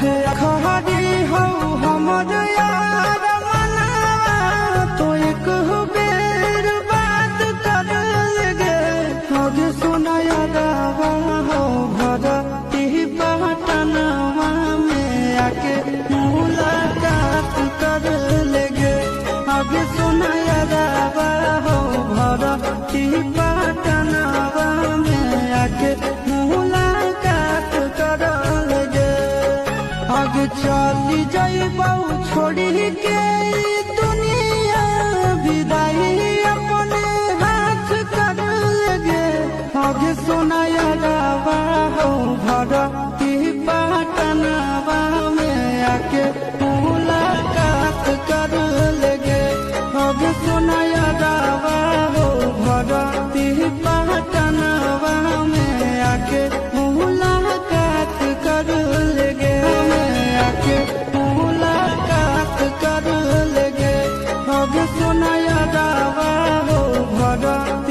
लगे खड़ी हो हमर यार मना तो एक बेर बात कर लगे लगे सुना यादवा हो भरती पटनवा में आके मुलाकात कर लगे लगे सुना यादवा हो भरती पटनवा में आके मुलाकात कर लगे आगे चली जाइबा छोड़ी के दुनिया विदाई अपने हाथ कर लगे आगे सुना यादवा हो भरती पटनवा में आके मुलाकात कर लगे आगे सुना यादवा हो भरती पटनवा में आके मुलाकात कर लगे आके मुलाकात कर लगे आगे सुना यादवा हो भरती